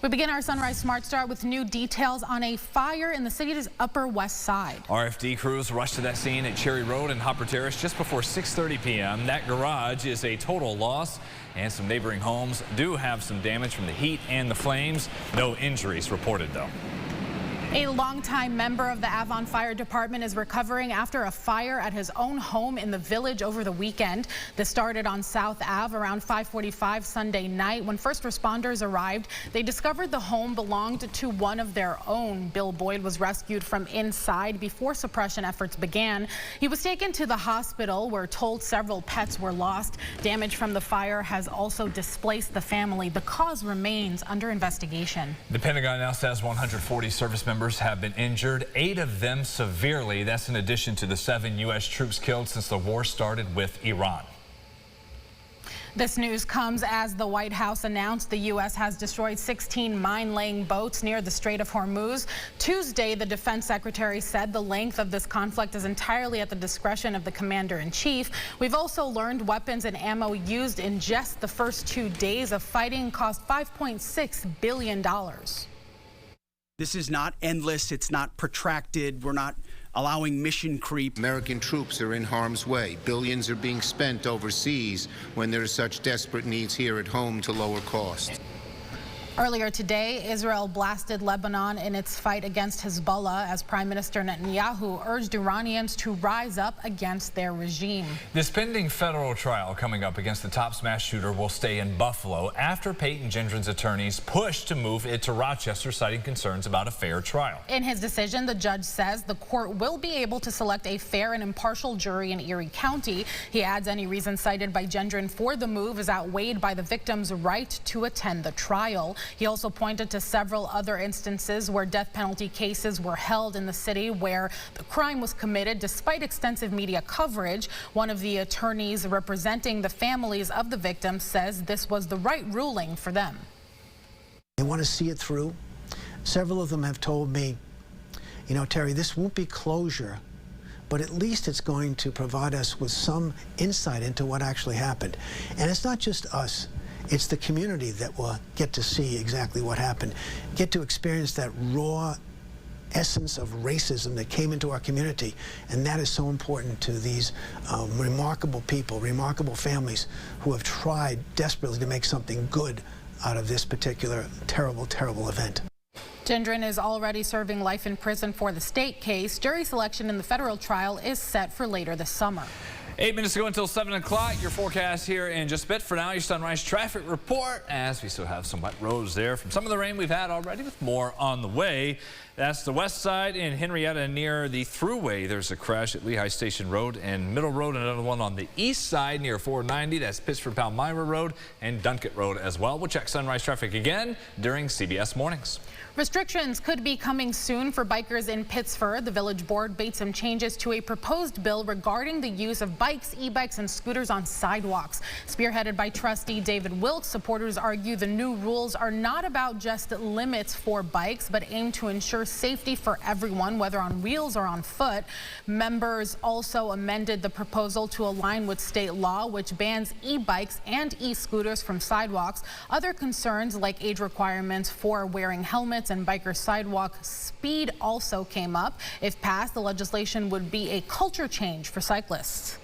We begin our Sunrise Smart Start with new details on a fire in the city's Upper West Side. RFD crews rushed to that scene at Cherry Road and Hopper Terrace just before 6:30 p.m. That garage is a total loss, and some neighboring homes do have some damage from the heat and the flames. No injuries reported, though. A longtime member of the Avon Fire Department is recovering after a fire at his own home in the village over the weekend. This started on South Ave around 5:45 Sunday night. When first responders arrived, they discovered the home belonged to one of their own. Bill Boyd was rescued from inside before suppression efforts began. He was taken to the hospital. We're told several pets were lost. Damage from the fire has also displaced the family. The cause remains under investigation. The Pentagon now says 140 service members have been injured, 8 of them severely. That's in addition to the 7 U.S. troops killed since the war started with Iran. This news comes as the White House announced the U.S. has destroyed 16 mine-laying boats near the Strait of Hormuz. Tuesday, the defense secretary said the length of this conflict is entirely at the discretion of the commander-in-chief. We've also learned weapons and ammo used in just the first 2 days of fighting cost $5.6 billion. This is not endless. It's not protracted. We're not allowing mission creep. American troops are in harm's way. Billions are being spent overseas when there are such desperate needs here at home to lower costs. Earlier today, Israel blasted Lebanon in its fight against Hezbollah as Prime Minister Netanyahu urged Iranians to rise up against their regime. This pending federal trial coming up against the top smash shooter will stay in Buffalo after Peyton Gendron's attorneys pushed to move it to Rochester, citing concerns about a fair trial. In his decision, the judge says the court will be able to select a fair and impartial jury in Erie County. He adds any reason cited by Gendron for the move is outweighed by the victim's right to attend the trial. He also pointed to several other instances where death penalty cases were held in the city where the crime was committed despite extensive media coverage. One of the attorneys representing the families of the victims says this was the right ruling for them. They want to see it through. Several of them have told me, you know, Terry, this won't be closure, but at least it's going to provide us with some insight into what actually happened. And it's not just us. It's the community that will get to see exactly what happened, get to experience that raw essence of racism that came into our community. And that is so important to these remarkable people, remarkable families who have tried desperately to make something good out of this particular terrible, terrible event. Gendron is already serving life in prison for the state case. Jury selection in the federal trial is set for later this summer. 8 minutes to go until 7 o'clock. Your forecast here in just a bit. For now, your Sunrise traffic report, as we still have some wet roads there from some of the rain we've had already, with more on the way. That's the west side in Henrietta near the Thruway. There's a crash at Lehigh Station Road and Middle Road. Another one on the east side near 490. That's Pittsford-Palmyra Road and Dunkett Road as well. We'll check Sunrise traffic again during CBS Mornings. Restrictions could be coming soon for bikers in Pittsford. The village board made some changes to a proposed bill regarding the use of bikes, e-bikes, and scooters on sidewalks. Spearheaded by trustee David Wilkes, supporters argue the new rules are not about just limits for bikes, but aim to ensure safety for everyone, whether on wheels or on foot. Members also amended the proposal to align with state law, which bans e-bikes and e-scooters from sidewalks. Other concerns like age requirements for wearing helmets and biker sidewalk speed also came up. If passed, the legislation would be a culture change for cyclists.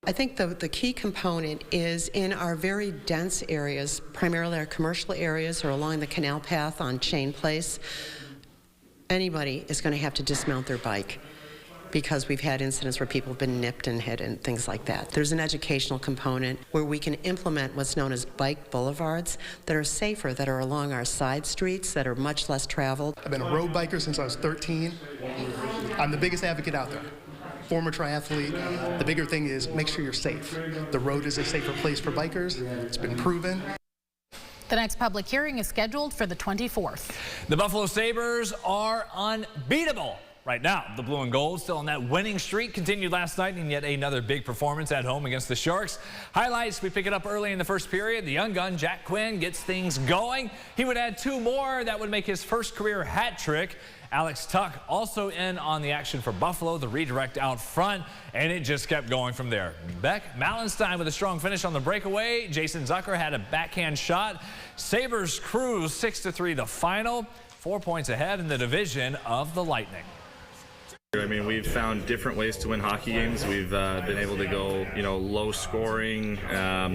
I think the key component is in our very dense areas, primarily our commercial areas or along the canal path on Chain Place, anybody is going to have to dismount their bike, because we've had incidents where people have been nipped and hit and things like that. There's an educational component where we can implement what's known as bike boulevards that are safer, that are along our side streets, that are much less traveled. I've been a road biker since I was 13. I'm the biggest advocate out there. Former triathlete. The bigger thing is make sure you're safe. The road is a safer place for bikers. It's been proven. The next public hearing is scheduled for the 24th. The Buffalo Sabres are unbeatable. Right now, the blue and gold still on that winning streak, continued last night in yet another big performance at home against the Sharks. Highlights, we pick it up early in the first period. The young gun, Jack Quinn, gets things going. He would add 2 more. That would make his first career hat trick. Alex Tuck also in on the action for Buffalo, the redirect out front, and it just kept going from there. Beck Mallenstein with a strong finish on the breakaway. Jason Zucker had a backhand shot. Sabres cruise 6-3 the final, 4 points ahead in the division of the Lightning. I mean, we've found different ways to win hockey games. We've been able to go, low scoring,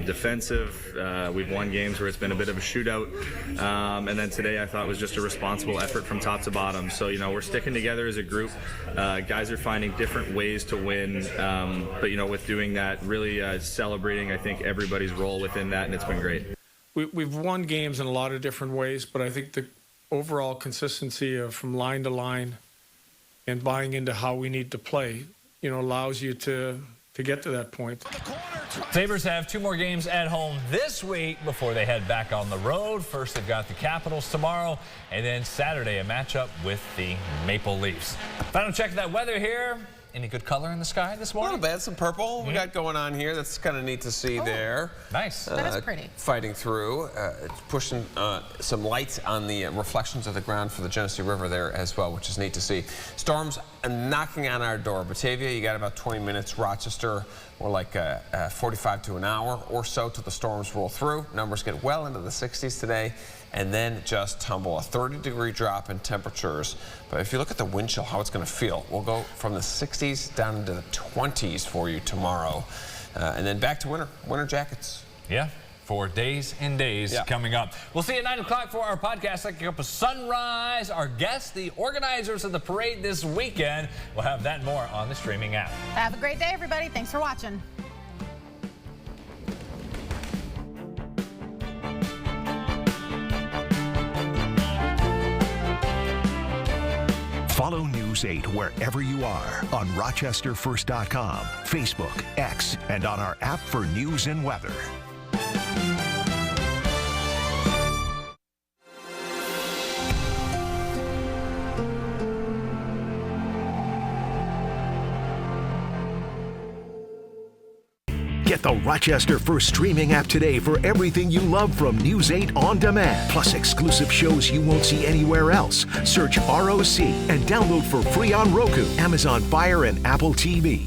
defensive. We've won games where it's been a bit of a shootout. And then today I thought was just a responsible effort from top to bottom. So, we're sticking together as a group. Guys are finding different ways to win. But, with doing that, really celebrating, I think, everybody's role within that, and it's been great. We've won games in a lot of different ways, but I think the overall consistency of from line to line and buying into how we need to play, allows you to get to that point. Sabres have 2 more games at home this week before they head back on the road. First, they've got the Capitals tomorrow, and then Saturday, a matchup with the Maple Leafs. Final check of that weather here. Any good color in the sky this morning? A little bit, some purple we got going on here. That's kind of neat to see there. Nice. That is pretty. Fighting through, it's pushing some light on the reflections of the ground for the Genesee River there as well, which is neat to see. Storms knocking on our door. Batavia, you got about 20 minutes. Rochester, more like 45 to an hour or so till the storms roll through. Numbers get well into the 60s today, and then just tumble. A 30-degree drop in temperatures. But if you look at the wind chill, how it's going to feel, we'll go from the 60s down into the 20s for you tomorrow. And then back to winter jackets. Yeah, for days and days coming up. We'll see you at 9 o'clock for our podcast, Looking Up a Sunrise. Our guests, the organizers of the parade this weekend. We'll have that and more on the streaming app. Have a great day, everybody. Thanks for watching. Follow News 8 wherever you are on RochesterFirst.com, Facebook, X, and on our app for news and weather. Get the Rochester First streaming app today for everything you love from News 8 On Demand. Plus exclusive shows you won't see anywhere else. Search ROC and download for free on Roku, Amazon Fire, and Apple TV.